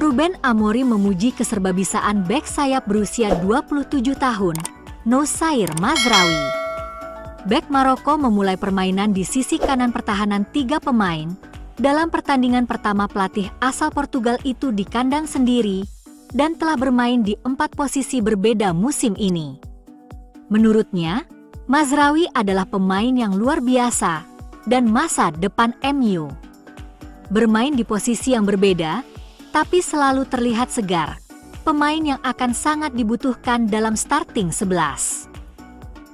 Ruben Amorim memuji keserbabisaan bek sayap berusia 27 tahun, Noussair Mazraoui. Bek Maroko memulai permainan di sisi kanan pertahanan 3 pemain dalam pertandingan pertama pelatih asal Portugal itu di kandang sendiri dan telah bermain di 4 posisi berbeda musim ini. Menurutnya, Mazraoui adalah pemain yang luar biasa dan masa depan MU. Bermain di posisi yang berbeda, tapi selalu terlihat segar, pemain yang akan sangat dibutuhkan dalam starting 11.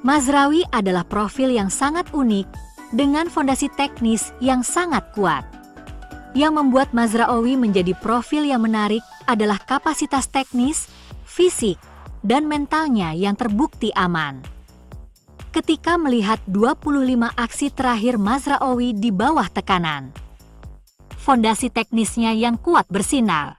Mazraoui adalah profil yang sangat unik dengan fondasi teknis yang sangat kuat. Yang membuat Mazraoui menjadi profil yang menarik adalah kapasitas teknis, fisik, dan mentalnya yang terbukti aman. Ketika melihat 25 aksi terakhir Mazraoui di bawah tekanan, fondasi teknisnya yang kuat bersinar.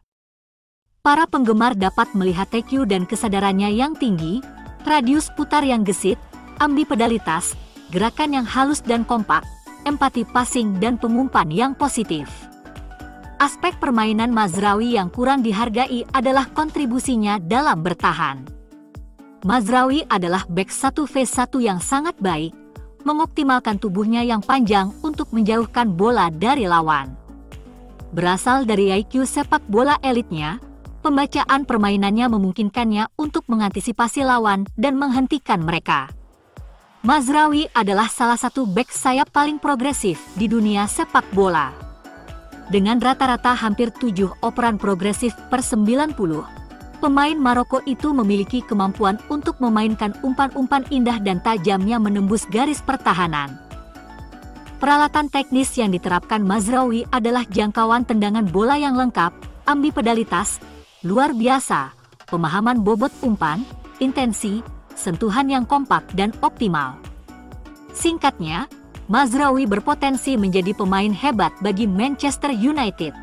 Para penggemar dapat melihat EQ dan kesadarannya yang tinggi, radius putar yang gesit, ambipedalitas, gerakan yang halus dan kompak, empati passing dan pengumpan yang positif. Aspek permainan Mazraoui yang kurang dihargai adalah kontribusinya dalam bertahan. Mazraoui adalah bek 1v1 yang sangat baik, mengoptimalkan tubuhnya yang panjang untuk menjauhkan bola dari lawan. Berasal dari IQ sepak bola elitnya, pembacaan permainannya memungkinkannya untuk mengantisipasi lawan dan menghentikan mereka. Mazraoui adalah salah satu bek sayap paling progresif di dunia sepak bola. Dengan rata-rata hampir 7 operan progresif per 90, pemain Maroko itu memiliki kemampuan untuk memainkan umpan-umpan indah dan tajamnya menembus garis pertahanan. Peralatan teknis yang diterapkan Mazraoui adalah jangkauan tendangan bola yang lengkap, ambipedalitas, luar biasa, pemahaman bobot umpan, intensi, sentuhan yang kompak dan optimal. Singkatnya, Mazraoui berpotensi menjadi pemain hebat bagi Manchester United.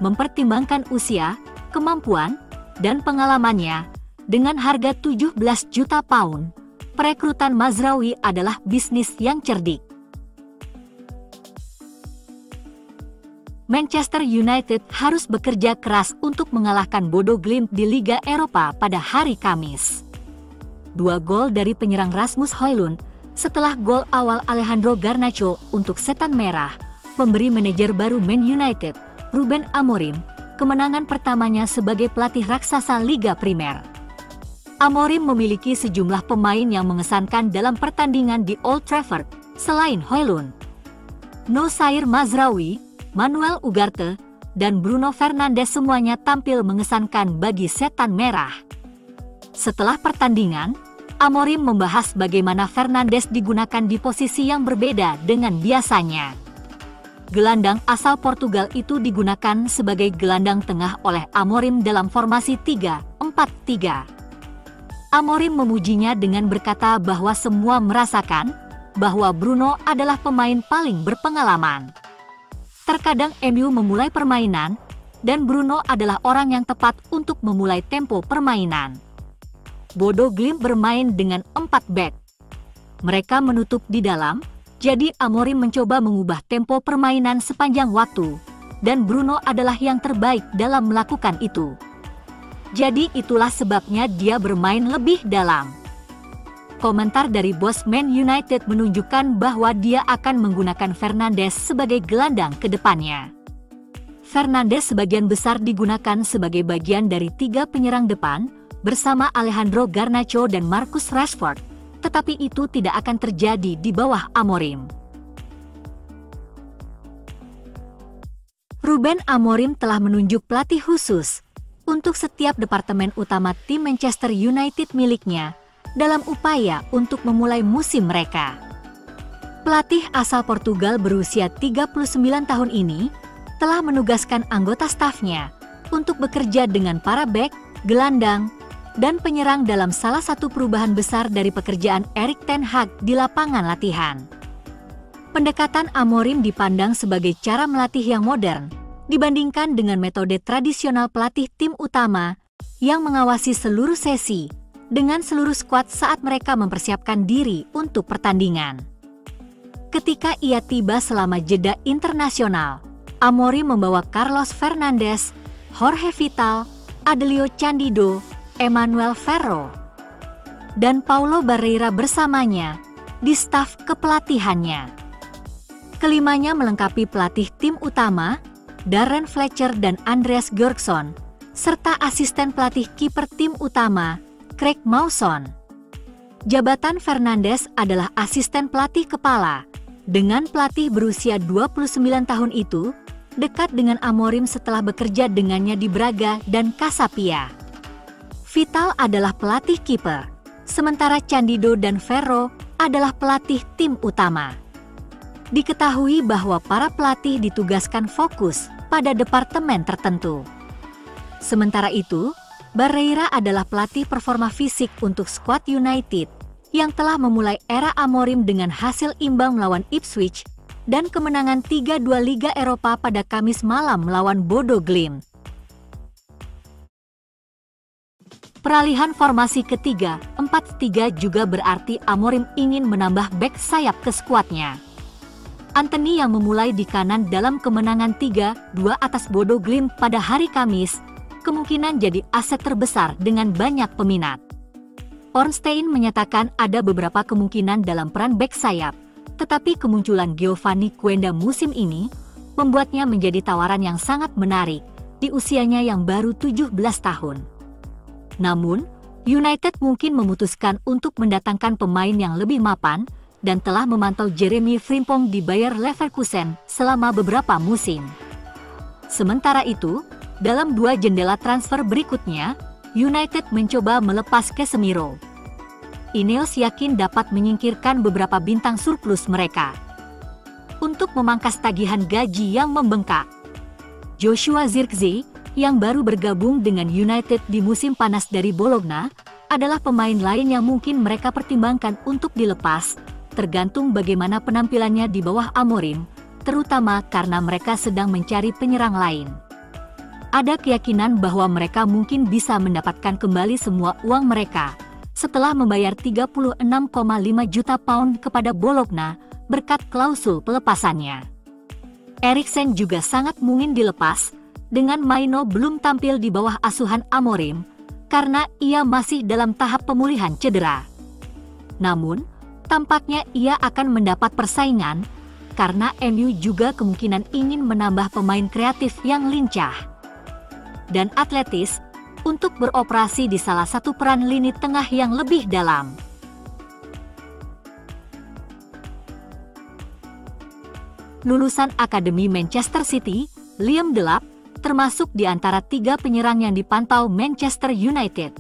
Mempertimbangkan usia, kemampuan, dan pengalamannya, dengan harga 17 juta pound, perekrutan Mazraoui adalah bisnis yang cerdik. Manchester United harus bekerja keras untuk mengalahkan Bodo Glimt di Liga Eropa pada hari Kamis. 2 gol dari penyerang Rasmus Højlund setelah gol awal Alejandro Garnacho untuk Setan Merah, memberi manajer baru Man United, Ruben Amorim, kemenangan pertamanya sebagai pelatih raksasa Liga Primer. Amorim memiliki sejumlah pemain yang mengesankan dalam pertandingan di Old Trafford, selain Højlund. Noussair Mazraoui, Manuel Ugarte, dan Bruno Fernandes semuanya tampil mengesankan bagi Setan Merah. Setelah pertandingan, Amorim membahas bagaimana Fernandes digunakan di posisi yang berbeda dengan biasanya. Gelandang asal Portugal itu digunakan sebagai gelandang tengah oleh Amorim dalam formasi 3-4-3. Amorim memujinya dengan berkata bahwa semua merasakan bahwa Bruno adalah pemain paling berpengalaman. Terkadang MU memulai permainan, dan Bruno adalah orang yang tepat untuk memulai tempo permainan. Bodo Glimt bermain dengan 4 bek. Mereka menutup di dalam, jadi Amorim mencoba mengubah tempo permainan sepanjang waktu, dan Bruno adalah yang terbaik dalam melakukan itu. Jadi itulah sebabnya dia bermain lebih dalam. Komentar dari bos Man United menunjukkan bahwa dia akan menggunakan Fernandes sebagai gelandang ke depannya. Fernandes sebagian besar digunakan sebagai bagian dari 3 penyerang depan, bersama Alejandro Garnacho dan Marcus Rashford, tetapi itu tidak akan terjadi di bawah Amorim. Ruben Amorim telah menunjuk pelatih khusus untuk setiap departemen utama tim Manchester United miliknya dalam upaya untuk memulai musim mereka. Pelatih asal Portugal berusia 39 tahun ini telah menugaskan anggota stafnya untuk bekerja dengan para bek, gelandang, dan penyerang dalam salah satu perubahan besar dari pekerjaan Erik ten Hag di lapangan latihan. Pendekatan Amorim dipandang sebagai cara melatih yang modern, dibandingkan dengan metode tradisional pelatih tim utama yang mengawasi seluruh sesi dengan seluruh skuad saat mereka mempersiapkan diri untuk pertandingan. Ketika ia tiba selama jeda internasional, Amorim membawa Carlos Fernandes Jorge Vital, Adelio Candido, Emmanuel Ferro, dan Paulo Barreira bersamanya di staf kepelatihannya. Kelimanya melengkapi pelatih tim utama, Darren Fletcher dan Andreas Georgsson, serta asisten pelatih kiper tim utama, Craig Mawson. Jabatan Fernandes adalah asisten pelatih kepala, dengan pelatih berusia 29 tahun itu, dekat dengan Amorim setelah bekerja dengannya di Braga dan Casapia. Vital adalah pelatih kiper, sementara Candido dan Ferro adalah pelatih tim utama. Diketahui bahwa para pelatih ditugaskan fokus pada departemen tertentu. Sementara itu, Barreira adalah pelatih performa fisik untuk skuad United yang telah memulai era Amorim dengan hasil imbang melawan Ipswich dan kemenangan 3-2 Liga Eropa pada Kamis malam melawan Bodo Glimt. Peralihan formasi ketiga, 4-3 juga berarti Amorim ingin menambah bek sayap ke skuadnya. Anthony yang memulai di kanan dalam kemenangan 3-2 atas Bodo Glimt pada hari Kamis, kemungkinan jadi aset terbesar dengan banyak peminat. Ornstein menyatakan ada beberapa kemungkinan dalam peran bek sayap, tetapi kemunculan Giovanni Quenda musim ini membuatnya menjadi tawaran yang sangat menarik di usianya yang baru 17 tahun. Namun, United mungkin memutuskan untuk mendatangkan pemain yang lebih mapan dan telah memantau Jeremy Frimpong di Bayer Leverkusen selama beberapa musim. Sementara itu, dalam 2 jendela transfer berikutnya, United mencoba melepas Casemiro. Ineos yakin dapat menyingkirkan beberapa bintang surplus mereka. Untuk memangkas tagihan gaji yang membengkak, Joshua Zirkzee, yang baru bergabung dengan United di musim panas dari Bologna, adalah pemain lain yang mungkin mereka pertimbangkan untuk dilepas, tergantung bagaimana penampilannya di bawah Amorim, terutama karena mereka sedang mencari penyerang lain. Ada keyakinan bahwa mereka mungkin bisa mendapatkan kembali semua uang mereka setelah membayar 36,5 juta pound kepada Bologna berkat klausul pelepasannya. Eriksen juga sangat mungkin dilepas, dengan Maino belum tampil di bawah asuhan Amorim karena ia masih dalam tahap pemulihan cedera. Namun, tampaknya ia akan mendapat persaingan karena MU juga kemungkinan ingin menambah pemain kreatif yang lincah dan atletis untuk beroperasi di salah satu peran lini tengah yang lebih dalam. Lulusan Akademi Manchester City, Liam Delap, termasuk di antara 3 penyerang yang dipantau Manchester United.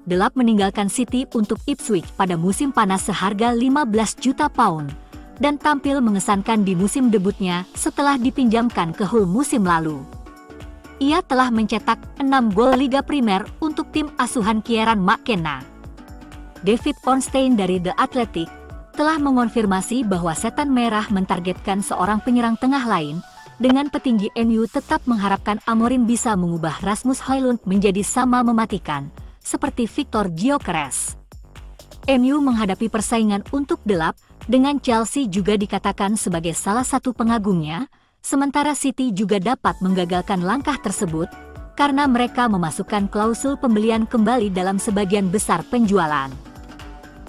Delap meninggalkan City untuk Ipswich pada musim panas seharga 15 juta pound dan tampil mengesankan di musim debutnya setelah dipinjamkan ke Hull musim lalu. Ia telah mencetak 6 gol Liga Primer untuk tim asuhan Kieran McKenna. David Ornstein dari The Athletic telah mengonfirmasi bahwa Setan Merah mentargetkan seorang penyerang tengah lain, dengan petinggi MU tetap mengharapkan Amorim bisa mengubah Rasmus Højlund menjadi sama mematikan, seperti Victor Gyökeres. MU menghadapi persaingan untuk Delap, dengan Chelsea juga dikatakan sebagai salah satu pengagumnya, sementara City juga dapat menggagalkan langkah tersebut karena mereka memasukkan klausul pembelian kembali dalam sebagian besar penjualan.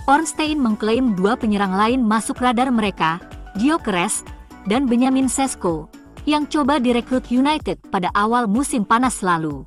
Ornstein mengklaim 2 penyerang lain masuk radar mereka, Gyökeres dan Benjamin Sesko, yang coba direkrut United pada awal musim panas lalu.